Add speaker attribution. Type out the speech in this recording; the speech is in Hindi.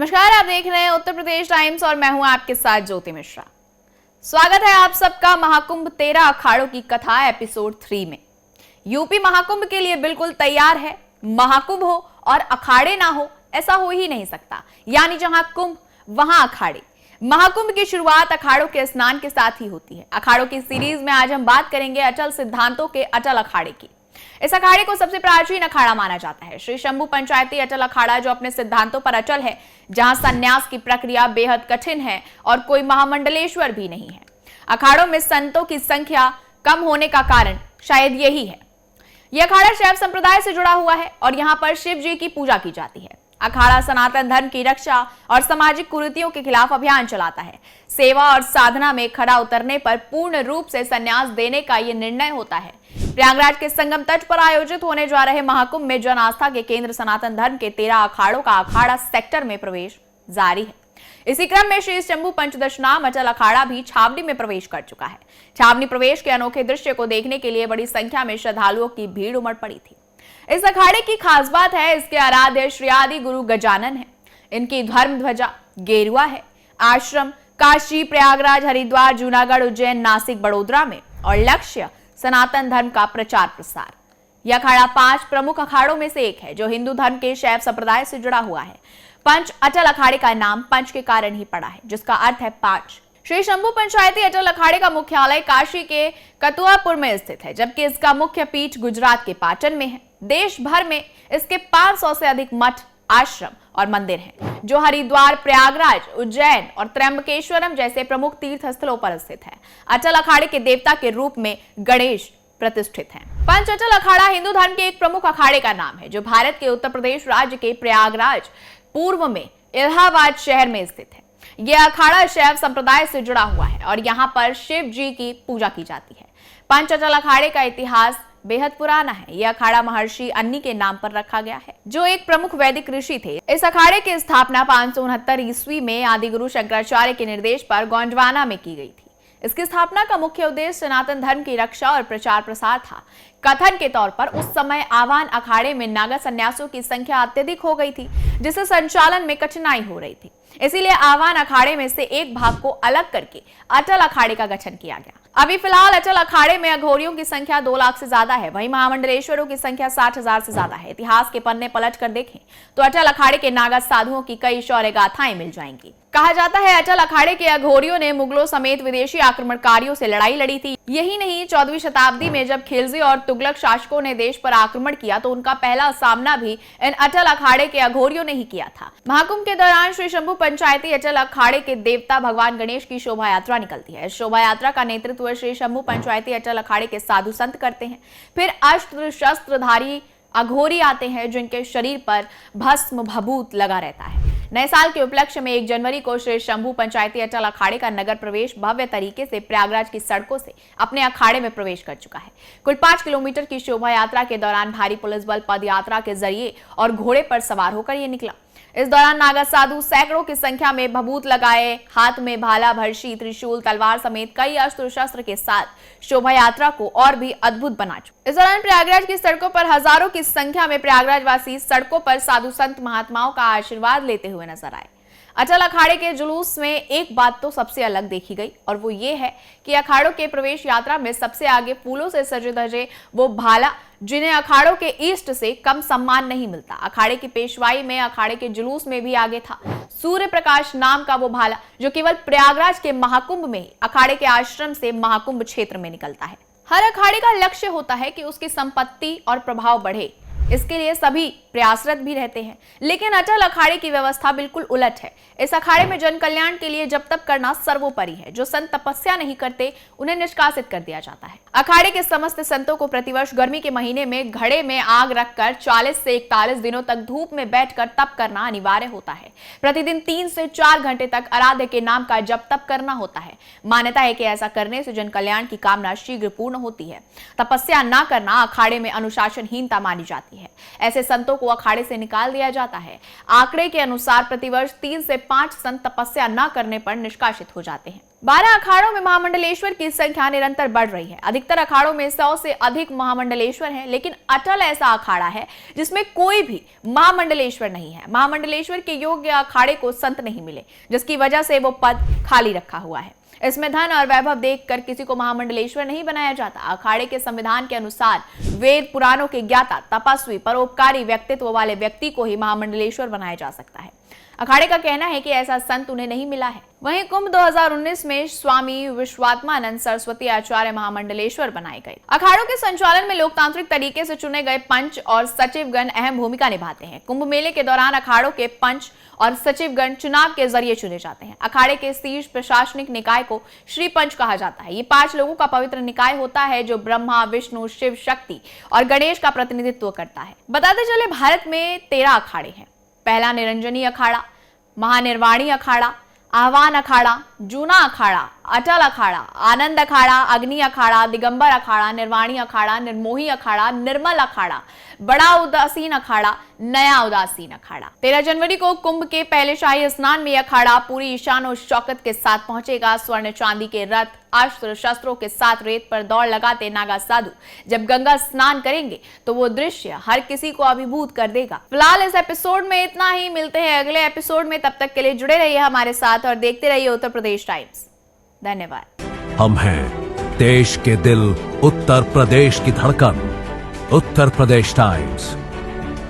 Speaker 1: नमस्कार, आप देख रहे हैं उत्तर प्रदेश टाइम्स और मैं हूं आपके साथ ज्योति मिश्रा। स्वागत है आप सबका महाकुंभ 13 अखाड़ों की कथा एपिसोड 3 में। यूपी महाकुंभ के लिए बिल्कुल तैयार है। महाकुंभ हो और अखाड़े ना हो, ऐसा हो ही नहीं सकता। यानी जहां कुंभ वहां अखाड़े। महाकुंभ की शुरुआत अखाड़ों के स्नान के साथ ही होती है। अखाड़ों की सीरीज में आज हम बात करेंगे अचल सिद्धांतों के अटल अखाड़े की। इस अखाड़े को सबसे प्राचीन अखाड़ा माना जाता है। श्री शंभू पंचायती अटल अखाड़ा जो अपने सिद्धांतों पर अचल है, जहां संन्यास की प्रक्रिया बेहद कठिन है और कोई महामंडलेश्वर भी नहीं है। अखाड़ों में संतों की संख्या कम होने का कारण शायद यही है। यह अखाड़ा शैव संप्रदाय से जुड़ा हुआ है और यहाँ पर शिव जी की पूजा की जाती है। अखाड़ा सनातन धर्म की रक्षा और सामाजिक कुरीतियों के खिलाफ अभियान चलाता है। सेवा और साधना में खड़ा उतरने पर पूर्ण रूप से संन्यास देने का यह निर्णय होता है। प्रयागराज के संगम तट पर आयोजित होने जा रहे महाकुंभ में जन आस्था के केंद्र सनातन धर्म के 13 अखाड़ों का अखाड़ा सेक्टर में प्रवेश जारी है। इसी क्रम में श्री शंभू पंचदशनाम अचल अखाड़ा भी छावनी में प्रवेश कर चुका है। छावनी प्रवेश के अनोखे दृश्य को देखने के लिए बड़ी संख्या में श्रद्धालुओं की भीड़ उमड़ पड़ी थी। इस अखाड़े की खास बात है, इसके आराध्य श्री आदि गुरु गजानन है। इनकी धर्म ध्वजा गेरुआ है। आश्रम काशी, प्रयागराज, हरिद्वार, जूनागढ़, उज्जैन, नासिक, बड़ोदरा में और लक्ष्य सनातन धर्म का प्रचार प्रसार। यह अखाड़ा 5 प्रमुख अखाड़ों में से एक है जो हिंदू धर्म के शैव संप्रदाय से जुड़ा हुआ है। पंच अटल अखाड़े का नाम पंच के कारण ही पड़ा है, जिसका अर्थ है 5। श्री शंभू पंचायती अटल अखाड़े का मुख्यालय काशी के कतुआपुर में स्थित है, जबकि इसका मुख्य पीठ गुजरात के पाटन में है। देश भर में इसके 500 से अधिक मठ, आश्रम और मंदिर हैं, जो हरिद्वार, प्रयागराज, उज्जैन और त्र्यंबकेश्वरम जैसे प्रमुख तीर्थ स्थलों पर स्थित है। अटल अखाड़े के देवता के रूप में गणेश प्रतिष्ठित हैं। पंच अटल अखाड़ा हिंदू धर्म के एक प्रमुख अखाड़े का नाम है, जो भारत के उत्तर प्रदेश राज्य के प्रयागराज पूर्व में इलाहाबाद शहर में स्थित है। यह अखाड़ा शैव संप्रदाय से जुड़ा हुआ है और यहाँ पर शिव जी की पूजा की जाती है। पंच अटल अखाड़े का इतिहास बेहद पुराना है। यह अखाड़ा महर्षि अन्नी के नाम पर रखा गया है, जो एक प्रमुख वैदिक ऋषि थे। इस अखाड़े की स्थापना 569 ईस्वी में आदिगुरु शंकराचार्य के निर्देश पर गोंडवाना में की गई थी। इसकी स्थापना का मुख्य उद्देश्य सनातन धर्म की रक्षा और प्रचार प्रसार था। कथन के तौर पर उस समय आवान अखाड़े में नागा सन्यासियों की संख्या अत्यधिक हो गई थी, जिससे संचालन में कठिनाई हो रही थी। इसीलिए आवान अखाड़े में से एक भाग को अलग करके अटल अखाड़े का गठन किया गया। अभी फिलहाल अटल अखाड़े में अघोरियों की संख्या 2 लाख से ज्यादा है, वहीं महामंडलेश्वरों की संख्या 60,000 से ज्यादा है। इतिहास के पन्ने पलट कर देखें तो अटल अखाड़े के नागा साधुओं की कई शौर्य गाथाएं मिल जाएंगी। कहा जाता है अटल अखाड़े के अघोरियों ने मुगलों समेत विदेशी आक्रमणकारियों से लड़ाई लड़ी थी। यही नहीं, 14वीं शताब्दी में जब खिलजी और तुगलक शासकों ने देश पर आक्रमण किया तो उनका पहला सामना भी इन अटल अखाड़े के अघोरियों ने ही किया था। महाकुंभ के दौरान श्री शंभू पंचायती अटल अखाड़े के देवता भगवान गणेश की शोभा यात्रा निकलती है। इस शोभा यात्रा का नेतृत्व श्री शंभू पंचायती अटल अखाड़े के साधु संत करते हैं। फिर अस्त्र शस्त्रधारी अघोरी आते हैं, जिनके शरीर पर भस्म भभूत लगा रहता है। नए साल के उपलक्ष्य में 1 जनवरी को श्री शंभू पंचायती अटल अखाड़े का नगर प्रवेश भव्य तरीके से प्रयागराज की सड़कों से अपने अखाड़े में प्रवेश कर चुका है। कुल 5 किलोमीटर की शोभा यात्रा के दौरान भारी पुलिस बल पद यात्रा के जरिए और घोड़े पर सवार होकर ये निकला। इस दौरान नागा साधु सैकड़ों की संख्या में भभूत लगाए, हाथ में भाला, भरशी, त्रिशूल, तलवार समेत कई अस्त्र शस्त्र के साथ शोभा यात्रा को और भी अद्भुत बना चुके। इस दौरान प्रयागराज की सड़कों पर हजारों की संख्या में प्रयागराज वासी सड़कों पर साधु संत महात्माओं का आशीर्वाद लेते हुए नजर आए। अटल अखाड़े के जुलूस में एक बात तो सबसे अलग देखी गई और वो ये है कि अखाड़ों के प्रवेश यात्रा में सबसे आगे फूलों से सजे धजे वो भाला, जिन्हें अखाड़ों के ईस्ट से कम सम्मान नहीं मिलता। अखाड़े की पेशवाई में अखाड़े के जुलूस में भी आगे था सूर्य प्रकाश नाम का वो भाला, जो केवल प्रयागराज के महाकुंभ में ही अखाड़े के आश्रम से महाकुंभ क्षेत्र में निकलता है। हर अखाड़े का लक्ष्य होता है कि उसकी संपत्ति और प्रभाव बढ़े, इसके लिए सभी प्रयासरत भी रहते हैं। लेकिन अटल अखाड़े की व्यवस्था बिल्कुल उलट है। इस अखाड़े में जन कल्याण के लिए जब तक करना सर्वोपरि है। जो संत तपस्या नहीं करते उन्हें निष्कासित कर दिया जाता है। अखाड़े के समस्त संतों को प्रतिवर्ष गर्मी के महीने में घड़े में आग रखकर 40 से 41 दिनों तक धूप में बैठकर तप करना अनिवार्य होता है। प्रतिदिन 3 से 4 घंटे तक आराध्य के नाम का जप तप करना होता है। मान्यता है कि ऐसा करने से जन कल्याण की कामना शीघ्र पूर्ण होती है। तपस्या न करना अखाड़े में अनुशासनहीनता मानी जाती है। ऐसे संतों को अखाड़े से निकाल दिया जाता है। आंकड़े के अनुसार प्रतिवर्ष 3 से 5 संत तपस्या न करने पर निष्कासित हो जाते हैं। 12 अखाड़ों में महामंडलेश्वर की संख्या निरंतर बढ़ रही है। अधिकतर अखाड़ों में 100 से अधिक महामंडलेश्वर हैं, लेकिन अटल ऐसा अखाड़ा है जिसमें कोई भी महामंडलेश्वर नहीं है। महामंडलेश्वर के योग्य अखाड़े को संत नहीं मिले, जिसकी वजह से वो पद खाली रखा हुआ है। इसमें धन और वैभव देखकर किसी को महामंडलेश्वर नहीं बनाया जाता। अखाड़े के संविधान के अनुसार वेद पुराणों के ज्ञाता, तपस्वी, परोपकारी व्यक्तित्व वाले व्यक्ति को ही महामंडलेश्वर बनाया जा सकता है। अखाड़े का कहना है कि ऐसा संत उन्हें नहीं मिला है। वहीं कुंभ 2019 में स्वामी विश्वात्मानंद सरस्वती आचार्य महामंडलेश्वर बनाए गए। अखाड़ों के संचालन में लोकतांत्रिक तरीके से चुने गए पंच और सचिवगण अहम भूमिका निभाते हैं। कुंभ मेले के दौरान अखाड़ों के पंच और सचिवगण चुनाव के जरिए चुने जाते हैं। अखाड़े के शीर्ष प्रशासनिक निकाय को श्री पंच कहा जाता है। ये 5 लोगों का पवित्र निकाय होता है जो ब्रह्मा, विष्णु, शिव, शक्ति और गणेश का प्रतिनिधित्व करता है। बताते चले, भारत में 13 अखाड़े हैं। पहला निरंजनी अखाड़ा, महानिर्वाणी अखाड़ा, आह्वान अखाड़ा, जूना अखाड़ा, अटल अखाड़ा, आनंद अखाड़ा, अग्नि अखाड़ा, दिगंबर अखाड़ा, निर्वाणी अखाड़ा, निर्मोही अखाड़ा, निर्मल अखाड़ा, बड़ा उदासीन अखाड़ा, नया उदासीन अखाड़ा। 13 जनवरी को कुंभ के पहले शाही स्नान में अखाड़ा पूरी ईशान और शौकत के साथ पहुंचेगा। स्वर्ण चांदी के रथ, अस्त्र शस्त्रों के साथ रेत पर दौड़ लगाते नागा साधु जब गंगा स्नान करेंगे तो वो दृश्य हर किसी को अभिभूत कर देगा। फिलहाल इस एपिसोड में इतना ही। मिलते हैं अगले एपिसोड में, तब तक के लिए जुड़े रहिए हमारे साथ और देखते रहिए उत्तर प्रदेश टाइम्स। धन्यवाद।
Speaker 2: हम हैं देश के दिल, उत्तर प्रदेश की धड़कन, उत्तर प्रदेश टाइम्स।